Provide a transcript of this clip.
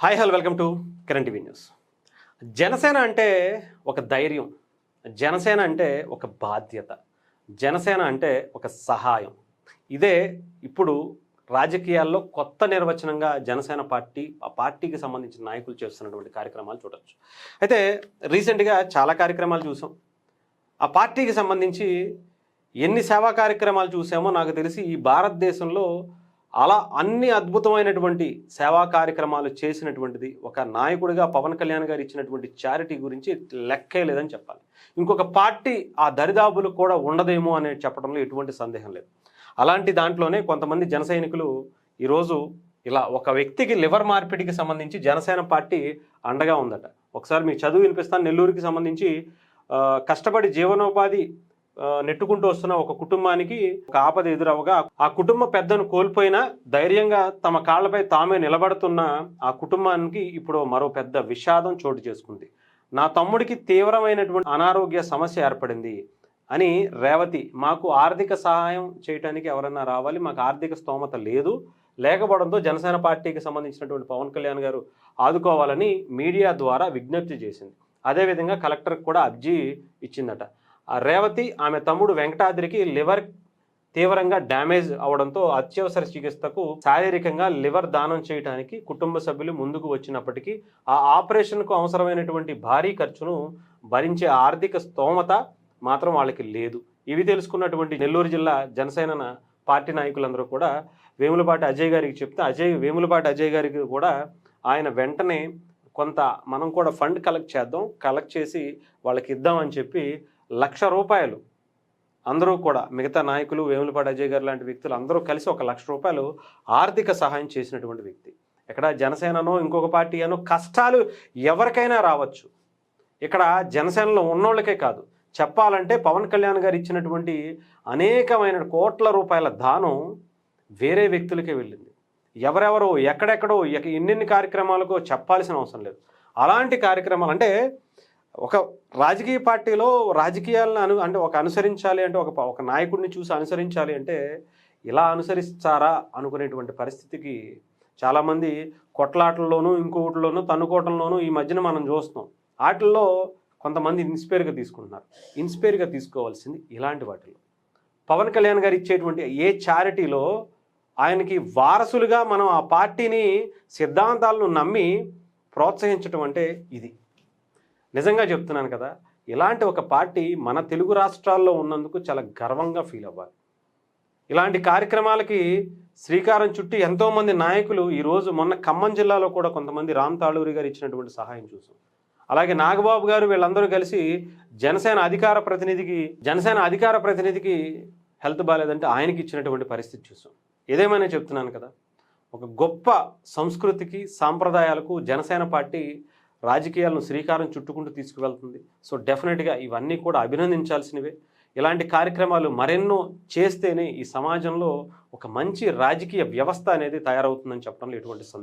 Hi hello welcome to current TV news. Janasena అంటే ఒక ధైర్యం, జనసేన అంటే ఒక బాధ్యత, జనసేన అంటే ఒక సహాయం. ఇదే ఇప్పుడు రాజకీయాల్లో కొత్త నిర్వచనంగా జనసేన పార్టీ, ఆ పార్టీకి సంబంధించిన నాయకులు చేస్తున్నటువంటి కార్యక్రమాలు చూడవచ్చు. అయితే రీసెంట్గా చాలా కార్యక్రమాలు చూసాం. ఆ పార్టీకి సంబంధించి ఎన్ని సేవా కార్యక్రమాలు చూసామో నాకు తెలిసి ఈ భారతదేశంలో అలా అన్ని అద్భుతమైనటువంటి సేవా కార్యక్రమాలు చేసినటువంటిది ఒక నాయకుడిగా పవన్ కళ్యాణ్ గారు ఇచ్చినటువంటి చారిటీ గురించి లెక్కే లేదని చెప్పాలి. ఇంకొక పార్టీ ఆ దరిదాపులు కూడా ఉండదేమో అని చెప్పడంలో ఎటువంటి సందేహం లేదు. అలాంటి దాంట్లోనే కొంతమంది జన సైనికులు ఈరోజు ఇలా ఒక వ్యక్తికి లివర్ మార్పిడికి సంబంధించి జనసేన పార్టీ అండగా ఉందట. ఒకసారి మీకు చదువు వినిపిస్తాను. నెల్లూరుకి సంబంధించి కష్టపడి జీవనోపాధి నెట్టుకుంటూ వస్తున్న ఒక కుటుంబానికి ఒక ఆపద ఎదురవగా ఆ కుటుంబ పెద్దను కోల్పోయినా ధైర్యంగా తమ కాళ్లపై తామే నిలబడుతున్న ఆ కుటుంబానికి ఇప్పుడు మరో పెద్ద విషాదం చోటు చేసుకుంది. నా తమ్ముడికి తీవ్రమైనటువంటి అనారోగ్య సమస్య ఏర్పడింది అని రేవతి, మాకు ఆర్థిక సహాయం చేయడానికి ఎవరన్నా రావాలి, మాకు ఆర్థిక స్తోమత లేకపోవడంతో జనసేన పార్టీకి సంబంధించినటువంటి పవన్ కళ్యాణ్ గారు ఆదుకోవాలని మీడియా ద్వారా విజ్ఞప్తి చేసింది. అదేవిధంగా కలెక్టర్కి కూడా అర్జీ ఇచ్చిందట. ఆ రేవతి ఆమె తమ్ముడు వెంకటాద్రికి లివర్ తీవ్రంగా డ్యామేజ్ అవడంతో అత్యవసర చికిత్సకు శారీరకంగా లివర్ దానం చేయడానికి కుటుంబ సభ్యులు ముందుకు వచ్చినప్పటికీ ఆ ఆపరేషన్కు అవసరమైనటువంటి భారీ ఖర్చును భరించే ఆర్థిక స్తోమత మాత్రం వాళ్ళకి లేదు. ఇవి తెలుసుకున్నటువంటి నెల్లూరు జిల్లా జనసేన పార్టీ నాయకులందరూ కూడా వేములపాటి అజయ్ గారికి చెప్తే వేములపాటి అజయ్ గారికి కూడా ఆయన వెంటనే కొంత మనం కూడా ఫండ్ కలెక్ట్ చేసి వాళ్ళకి ఇద్దామని చెప్పి ₹1,00,000 అందరూ కూడా మిగతా నాయకులు, వేములపాటి అజయ్ గారు లాంటి వ్యక్తులు అందరూ కలిసి ₹1,00,000 ఆర్థిక సహాయం చేసినటువంటి వ్యక్తి. ఇక్కడ జనసేననో ఇంకొక పార్టీ అనో కష్టాలు ఎవరికైనా రావచ్చు. ఇక్కడ జనసేనలో ఉన్నోళ్ళకే కాదు, చెప్పాలంటే పవన్ కళ్యాణ్ గారు ఇచ్చినటువంటి అనేకమైన కోట్ల రూపాయల దానం వేరే వ్యక్తులకే వెళ్ళింది. ఎవరెవరో ఎక్కడెక్కడో ఎన్నెన్ని కార్యక్రమాలకో చెప్పాల్సిన అవసరం లేదు. అలాంటి కార్యక్రమాలు అంటే ఒక రాజకీయ పార్టీలో రాజకీయాలను అంటే అనుసరించాలి అంటే ఒక నాయకుడిని చూసి అనుసరించాలి అంటే ఇలా అనుసరిస్తారా అనుకునేటువంటి పరిస్థితికి చాలామంది కొట్లాటల్లోనూ ఇంకొకటిలోనూ తన్నుకోవటంలోనూ ఈ మధ్యన మనం చూస్తున్నాం. వాటిల్లో కొంతమంది ఇన్స్పైర్గా తీసుకుంటున్నారు. ఇన్స్పైర్గా తీసుకోవాల్సింది ఇలాంటి వాటిల్లో పవన్ కళ్యాణ్ గారు ఇచ్చేటువంటి ఏ చారిటీలో ఆయనకి వారసులుగా మనం ఆ పార్టీని సిద్ధాంతాలను నమ్మి ప్రోత్సహించడం అంటే ఇది. నిజంగా చెప్తున్నాను కదా, ఇలాంటి ఒక పార్టీ మన తెలుగు రాష్ట్రాల్లో ఉన్నందుకు చాలా గర్వంగా ఫీల్ అవ్వాలి. ఇలాంటి కార్యక్రమాలకి శ్రీకారం చుట్టి ఎంతోమంది నాయకులు ఈరోజు మొన్న ఖమ్మం జిల్లాలో కూడా కొంతమంది రామ్ తాళూరి గారు ఇచ్చినటువంటి సహాయం చూసాం. అలాగే నాగబాబు గారు వీళ్ళందరూ కలిసి జనసేన అధికార ప్రతినిధికి హెల్త్ బాగాలేదంటే ఆయనకి ఇచ్చినటువంటి పరిస్థితి చూసాం. ఏదేమైనా చెప్తున్నాను కదా, ఒక గొప్ప సంస్కృతికి సాంప్రదాయాలకు జనసేన పార్టీ రాజకీయాలను శ్రీకారం చుట్టుకుంటూ తీసుకువెళ్తుంది. సో డెఫినెట్గా ఇవన్నీ కూడా అభినందించాల్సినవే. ఇలాంటి కార్యక్రమాలు మరెన్నో చేస్తేనే ఈ సమాజంలో ఒక మంచి రాజకీయ వ్యవస్థ అనేది తయారవుతుందని చెప్పడంలో ఎటువంటి